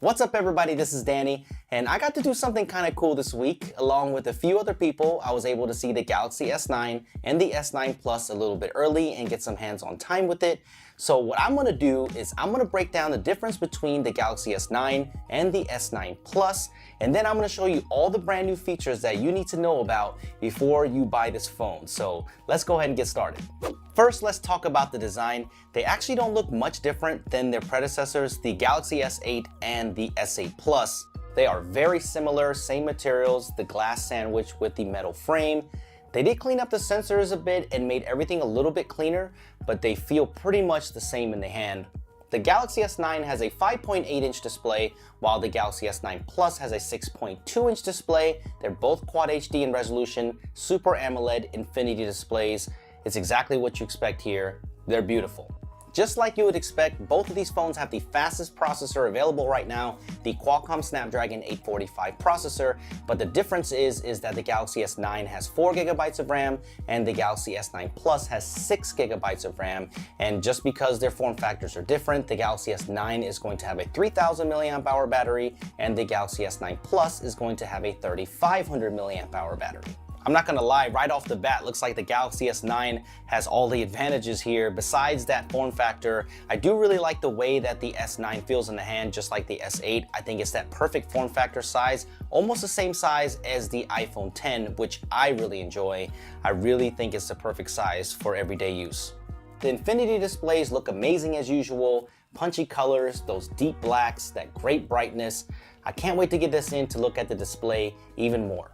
What's up everybody, this is Danny, and I got to do something kind of cool this week. Along with a few other people, I was able to see the Galaxy S9 and the S9 Plus a little bit early and get some hands-on time with it. So what I'm going to do is I'm going to break down the difference between the Galaxy S9 and the S9 Plus, and then I'm going to show you all the brand new features that you need to know about before you buy this phone. So let's go ahead and get started. First, let's talk about the design. They actually don't look much different than their predecessors, the Galaxy S8 and the S8 Plus. They are very similar, same materials, the glass sandwich with the metal frame. They did clean up the sensors a bit and made everything a little bit cleaner, but they feel pretty much the same in the hand. The Galaxy S9 has a 5.8-inch display, while the Galaxy S9 Plus has a 6.2-inch display. They're both Quad HD in resolution, Super AMOLED Infinity displays. It's exactly what you expect here. They're beautiful. Just like you would expect, both of these phones have the fastest processor available right now, the Qualcomm Snapdragon 845 processor, but the difference is that the Galaxy S9 has 4 GB of RAM and the Galaxy S9 Plus has 6 GB of RAM. And just because their form factors are different, the Galaxy S9 is going to have a 3000 mAh battery and the Galaxy S9 Plus is going to have a 3500 mAh battery. I'm not gonna lie, right off the bat, looks like the Galaxy S9 has all the advantages here. Besides that form factor, I do really like the way that the S9 feels in the hand, just like the S8. I think it's that perfect form factor size, almost the same size as the iPhone X, which I really enjoy. I really think it's the perfect size for everyday use. The Infinity displays look amazing as usual. Punchy colors, those deep blacks, that great brightness. I can't wait to get this in to look at the display even more.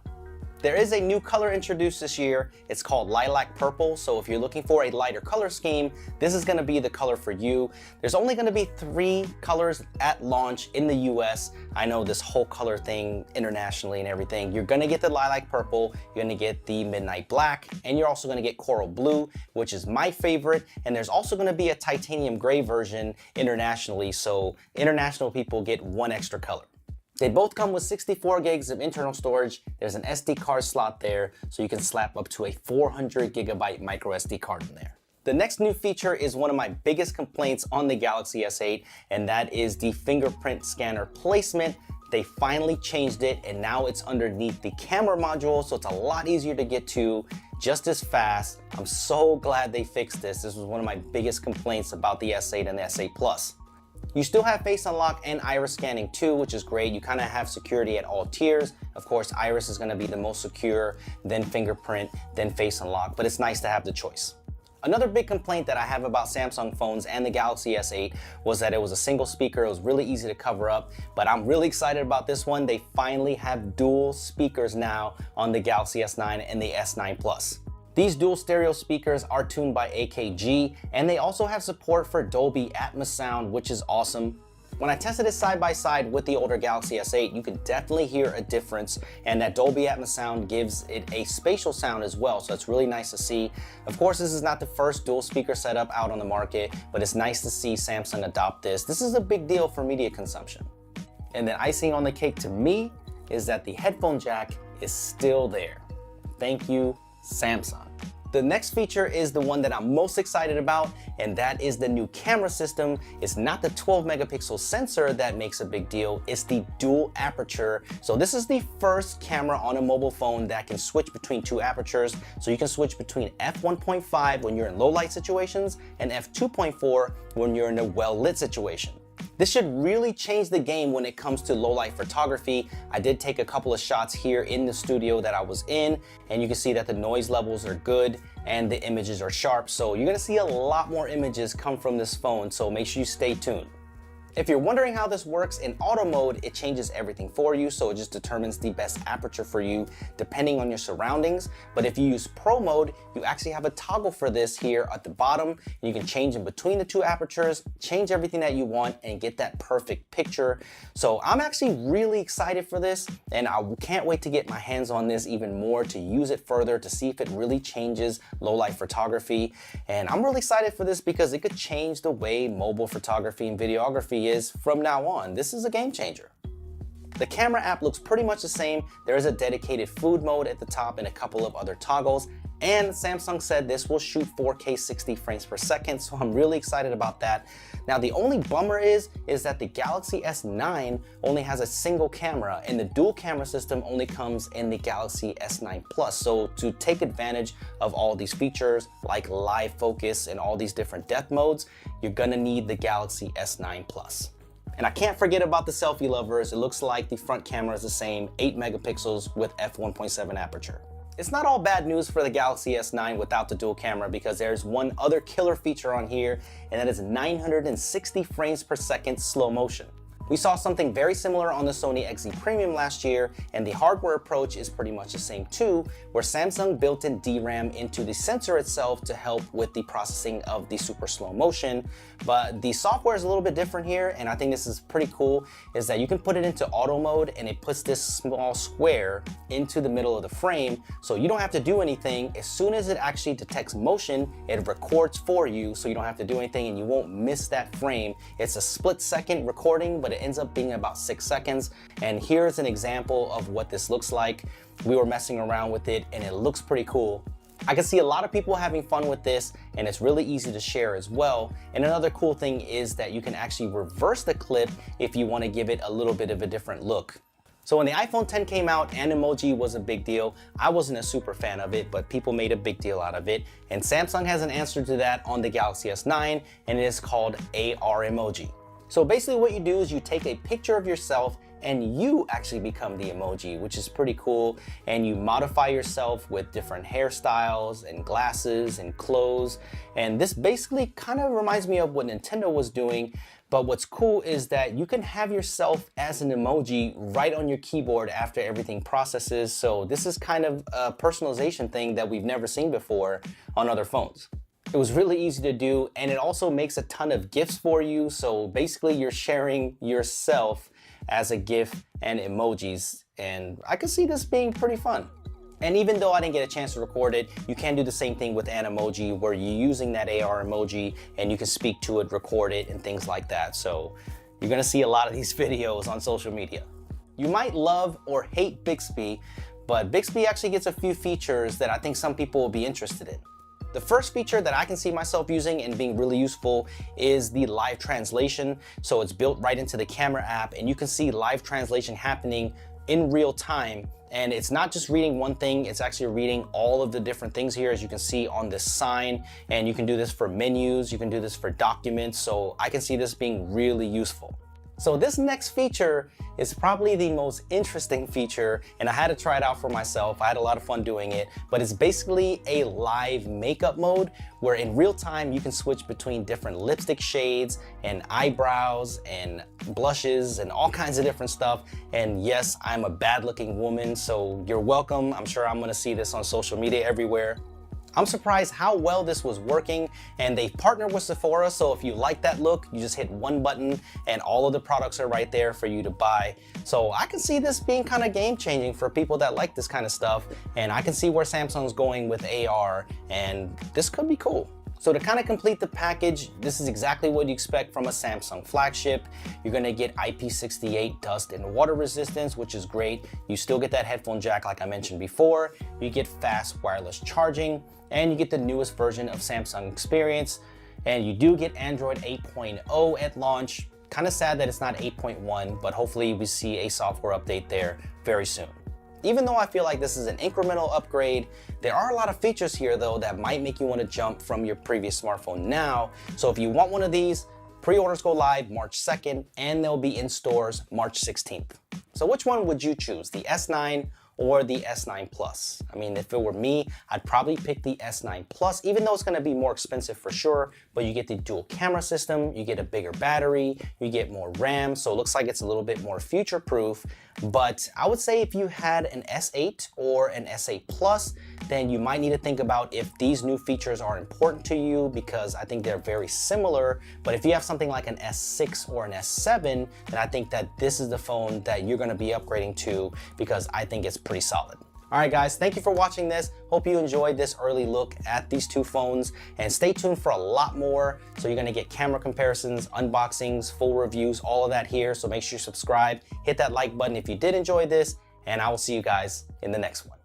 There is a new color introduced this year. It's called Lilac Purple. So if you're looking for a lighter color scheme, this is going to be the color for you. There's only going to be 3 colors at launch in the US. I know this whole color thing internationally and everything. You're going to get the Lilac Purple, you're going to get the Midnight Black, and you're also going to get Coral Blue, which is my favorite. And there's also going to be a Titanium Gray version internationally. So international people get 1 extra color. They both come with 64 gigs of internal storage. There's an SD card slot there, so you can slap up to a 400 gigabyte micro SD card in there. The next new feature is one of my biggest complaints on the Galaxy S8, and that is the fingerprint scanner placement. They finally changed it, and now it's underneath the camera module, so it's a lot easier to get to, just as fast. I'm so glad they fixed this. This was one of my biggest complaints about the S8 and the S8 Plus. You still have Face Unlock and Iris scanning too, which is great. You kind of have security at all tiers. Of course, Iris is going to be the most secure, then fingerprint, then Face Unlock, but it's nice to have the choice. Another big complaint that I have about Samsung phones and the Galaxy S8 was that it was a single speaker. It was really easy to cover up, but I'm really excited about this one. They finally have dual speakers now on the Galaxy S9 and the S9 Plus. These dual stereo speakers are tuned by AKG, and they also have support for Dolby Atmos sound, which is awesome. When I tested it side by side with the older Galaxy S8, you can definitely hear a difference, and that Dolby Atmos sound gives it a spatial sound as well, so it's really nice to see. Of course, this is not the first dual speaker setup out on the market, but it's nice to see Samsung adopt this. This is a big deal for media consumption. And the icing on the cake to me is that the headphone jack is still there. Thank you, Samsung. The next feature is the one that I'm most excited about, and that is the new camera system. It's not the 12 megapixel sensor that makes a big deal, it's the dual aperture. So this is the first camera on a mobile phone that can switch between 2 apertures. So you can switch between f1.5 when you're in low light situations and f2.4 when you're in a well lit situation. This should really change the game when it comes to low light photography. I did take a couple of shots here in the studio that I was in, and you can see that the noise levels are good and the images are sharp. So you're gonna see a lot more images come from this phone, so make sure you stay tuned. If you're wondering how this works, in auto mode, it changes everything for you, so it just determines the best aperture for you depending on your surroundings. But if you use pro mode, you actually have a toggle for this here at the bottom. You can change in between the 2 apertures, change everything that you want, and get that perfect picture. So I'm actually really excited for this, and I can't wait to get my hands on this even more, to use it further, to see if it really changes low light photography. And I'm really excited for this because it could change the way mobile photography and videography is from now on. This is a game changer. The camera app looks pretty much the same. There is a dedicated food mode at the top and a couple of other toggles. And Samsung said this will shoot 4K 60 frames per second, so I'm really excited about that. Now the only bummer is that the Galaxy S9 only has a single camera, and the dual camera system only comes in the Galaxy S9 Plus. So to take advantage of all these features like live focus and all these different depth modes, you're gonna need the Galaxy S9 Plus. And I can't forget about the selfie lovers. It looks like the front camera is the same, 8 megapixels with f1.7 aperture. It's not all bad news for the Galaxy S9 without the dual camera, because there's one other killer feature on here, and that is 960 frames per second slow motion. We saw something very similar on the Sony XZ Premium last year, and the hardware approach is pretty much the same too, where Samsung built in DRAM into the sensor itself to help with the processing of the super slow motion. But the software is a little bit different here, and I think this is pretty cool, is that you can put it into auto mode and it puts this small square into the middle of the frame, so you don't have to do anything. As soon as it actually detects motion, it records for you, so you don't have to do anything and you won't miss that frame. It's a split-second recording, but it ends up being about 6 seconds. And here's an example of what this looks like. We were messing around with it and it looks pretty cool. I can see a lot of people having fun with this, and it's really easy to share as well. And another cool thing is that you can actually reverse the clip if you want to give it a little bit of a different look. So when the iPhone X came out, Animoji was a big deal. I wasn't a super fan of it, but people made a big deal out of it. And Samsung has an answer to that on the Galaxy S9, and it is called AR Emoji. So basically what you do is you take a picture of yourself and you actually become the emoji, which is pretty cool. And you modify yourself with different hairstyles and glasses and clothes. And this basically kind of reminds me of what Nintendo was doing. But what's cool is that you can have yourself as an emoji right on your keyboard after everything processes. So this is kind of a personalization thing that we've never seen before on other phones. It was really easy to do, and it also makes a ton of GIFs for you. So basically you're sharing yourself as a GIF and emojis, and I could see this being pretty fun. And even though I didn't get a chance to record it, you can do the same thing with Animoji, where you're using that AR emoji and you can speak to it, record it, and things like that. So you're gonna see a lot of these videos on social media. You might love or hate Bixby, but Bixby actually gets a few features that I think some people will be interested in. The first feature that I can see myself using and being really useful is the live translation. So it's built right into the camera app, and you can see live translation happening in real time. And it's not just reading one thing, it's actually reading all of the different things here, as you can see on this sign. And you can do this for menus, you can do this for documents. So I can see this being really useful. So this next feature is probably the most interesting feature, and I had to try it out for myself. I had a lot of fun doing it, but it's basically a live makeup mode where in real time you can switch between different lipstick shades and eyebrows and blushes and all kinds of different stuff. And yes, I'm a bad looking woman, so you're welcome. I'm sure I'm gonna see this on social media everywhere. I'm surprised how well this was working, and they partnered with Sephora, so if you like that look, you just hit one button and all of the products are right there for you to buy. So I can see this being kind of game changing for people that like this kind of stuff, and I can see where Samsung's going with AR, and this could be cool. So to kind of complete the package, this is exactly what you expect from a Samsung flagship. You're gonna get IP68 dust and water resistance, which is great. You still get that headphone jack like I mentioned before. You get fast wireless charging, and you get the newest version of Samsung Experience. And you do get Android 8.0 at launch. Kind of sad that it's not 8.1, but hopefully we see a software update there very soon. Even though I feel like this is an incremental upgrade, there are a lot of features here though that might make you want to jump from your previous smartphone now. So if you want one of these, pre-orders go live March 2nd, and they'll be in stores March 16th. So which one would you choose, the S9 or the S9 Plus? I mean, if it were me, I'd probably pick the S9 Plus, even though it's gonna be more expensive for sure, but you get the dual camera system, you get a bigger battery, you get more RAM, so it looks like it's a little bit more future-proof. But I would say if you had an S8 or an S8 Plus, then you might need to think about if these new features are important to you, because I think they're very similar. But if you have something like an S6 or an S7, then I think that this is the phone that you're gonna be upgrading to, because I think it's pretty solid. All right, guys, thank you for watching this. Hope you enjoyed this early look at these two phones, and stay tuned for a lot more. So you're gonna get camera comparisons, unboxings, full reviews, all of that here. So make sure you subscribe, hit that like button if you did enjoy this, and I will see you guys in the next one.